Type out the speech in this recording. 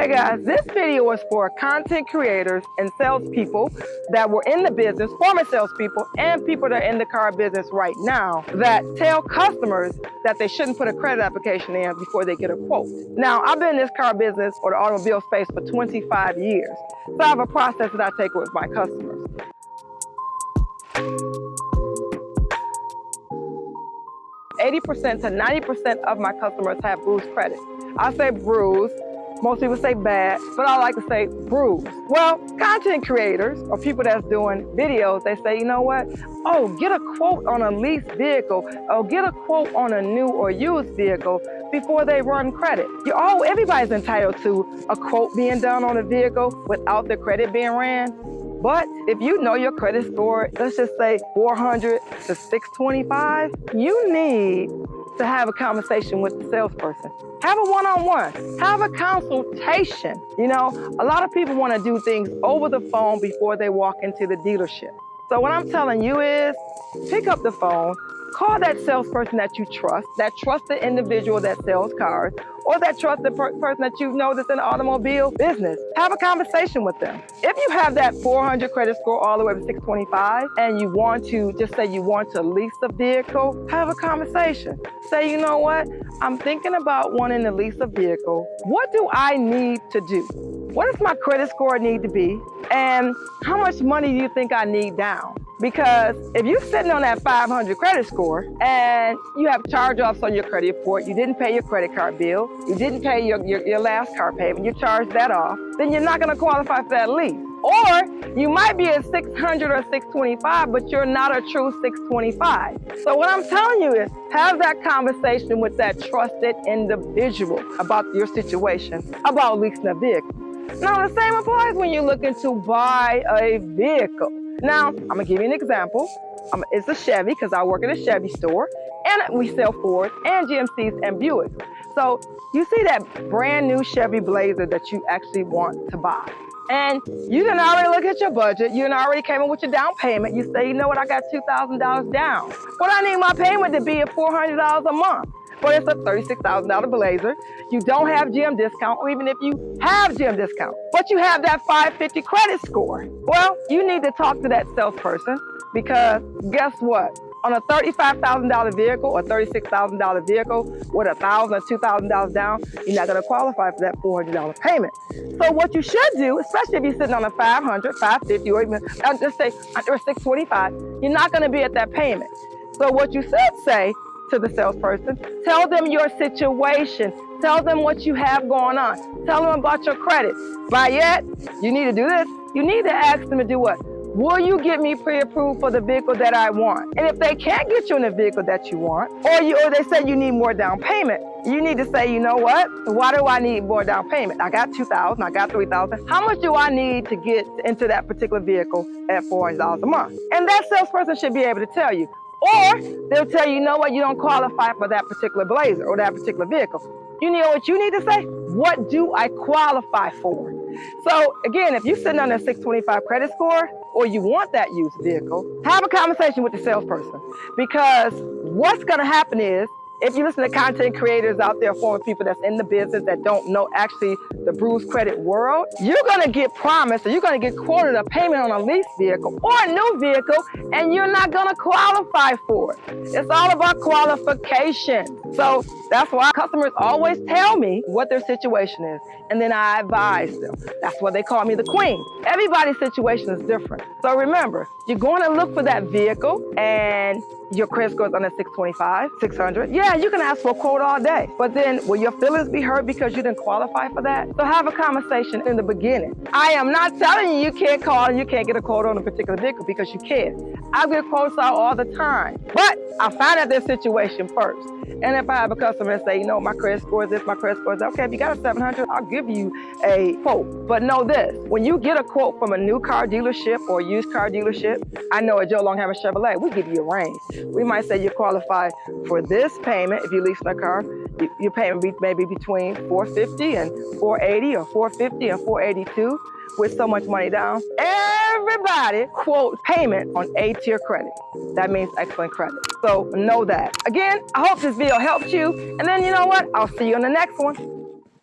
Hey guys, this video is for content creators and salespeople that were in the business, former salespeople, and people that are in the car business right now that tell customers that they shouldn't put a credit application in before they get a quote. Now, I've been in this car business or the automobile space for 25 years, so I have a process that I take with my customers. %80 to 90% of my customers have bruised credit. I say bruised. Most people say bad, but I like to say bruised. Well, content creators or people that's doing videos, they say, you know what? Oh, get a quote on a leased vehicle, or get a quote on a new or used vehicle before they run credit. Everybody's entitled to a quote being done on a vehicle without the credit being ran. But if you know your credit score, let's just say 400 to 625, you need to have a conversation with the salesperson. Have a one-on-one, have a consultation. You know, a lot of people want to do things over the phone before they walk into the dealership. So what I'm telling you is, pick up the phone, call that salesperson that you trust, that trusted individual that sells cars, or that trusted person that you know that's in the automobile business. Have a conversation with them. If you have that 400 credit score all the way to 625 and you want to, just say you want to lease a vehicle, have a conversation. Say, you know what, I'm thinking about wanting to lease a vehicle. What do I need to do? What does my credit score need to be? And how much money do you think I need down? Because if you're sitting on that 500 credit score and you have charge-offs on your credit report, you didn't pay your credit card bill, you didn't pay your last car payment, you charged that off, then you're not going to qualify for that lease. Or you might be at 600 or 625, but you're not a true 625. So what I'm telling you is, have that conversation with that trusted individual about your situation, about leasing a vehicle. Now, the same applies when you're looking to buy a vehicle. Now, I'm going to give you an example. It's a Chevy, because I work at a Chevy store, and we sell Ford and GMCs and Buicks. So you see that brand new Chevy Blazer that you actually want to buy. And you done already look at your budget. You done already came up with your down payment. You say, you know what, I got $2,000 down. But I need my payment to be at $400 a month. But it's a $36,000 Blazer. You don't have GM discount, or even if you have GM discount, but you have that 550 credit score. Well, you need to talk to that salesperson, because guess what? On a $35,000 vehicle or $36,000 vehicle with $1,000 or $2,000 down, you're not going to qualify for that $400 payment. So what you should do, especially if you're sitting on a 500, 550, or even just say under 625, you're not going to be at that payment. So what you should say to the salesperson, tell them your situation. Tell them what you have going on. Tell them about your credit. By yet, you need to do this. You need to ask them to do what? Will you get me pre-approved for the vehicle that I want? And if they can't get you in the vehicle that you want, or they say you need more down payment, you need to say, you know what? Why do I need more down payment? I got $2,000, I got $3,000. How much do I need to get into that particular vehicle at $400 a month? And that salesperson should be able to tell you. Or they'll tell you, you know what, you don't qualify for that particular Blazer or that particular vehicle. You know what you need to say? What do I qualify for? So again, if you're sitting on a 625 credit score, or you want that used vehicle, have a conversation with the salesperson. Because what's going to happen is, if you listen to content creators out there, former people that's in the business that don't know actually the bruised credit world, you're going to get promised, or you're going to get quoted a payment on a leased vehicle or a new vehicle, and you're not going to qualify for it. It's all about qualification. So that's why customers always tell me what their situation is, and then I advise them. That's why they call me the queen. Everybody's situation is different. So remember, you're going to look for that vehicle, and your credit score is under 625, 600. Yeah, you can ask for a quote all day. But then will your feelings be hurt because you didn't qualify for that? So have a conversation in the beginning. I am not telling you can't call and you can't get a quote on a particular vehicle, because you can. I get quotes out all the time. But I find out their situation first. And if I have a customer and say, you know, my credit score is this, my credit score is that, okay, if you got a 700, I'll give you a quote. But know this, when you get a quote from a new car dealership or used car dealership, I know at Joe Longhammer Chevrolet, we give you a range. We might say you qualify for this payment if you lease a car. Your payment may be between $450 and $480, or $450 and $482, with so much money down. Everybody quotes payment on A-tier credit. That means excellent credit. So know that. Again, I hope this video helped you. And then you know what? I'll see you on the next one.